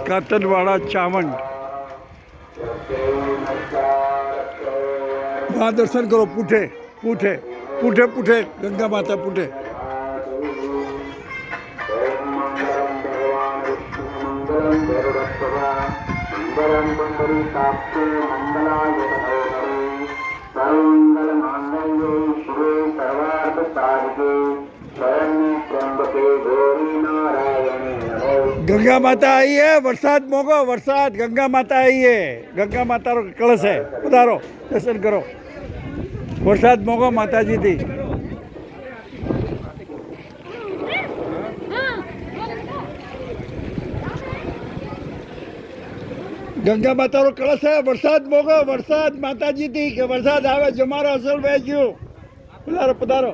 कातनवाड़ा चावंड वहाँ दर्शन करो। पूठे पूठे पूठे पूठे गंगा माता पूठे। गंगा माता आई है। वरसाद मोगो वरसाद। गंगा माता आई है। गंगा माता रो कलश है। पधारो दर्शन करो। वरसाद मोगो माता जी थी। गंगा माता रो कलश है। वरसाद मोगो वरसाद माता जी थी के वरसाद आवे जमारो असल वेच्यू। पधारो पधारो।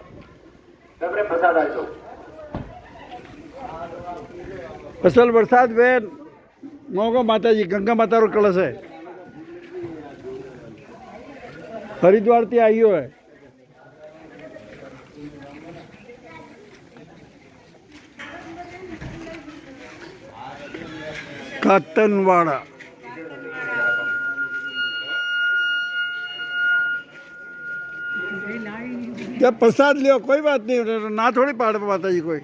असल वरसाद वे मोगो माता जी। गंगा माता रो कलश है। हरिद्वार थी आइयो है। कातनवाड़ा जब प्रसाद लियो कोई बात नहीं। ना थोड़ी पहाड़ पर माता जी कोई।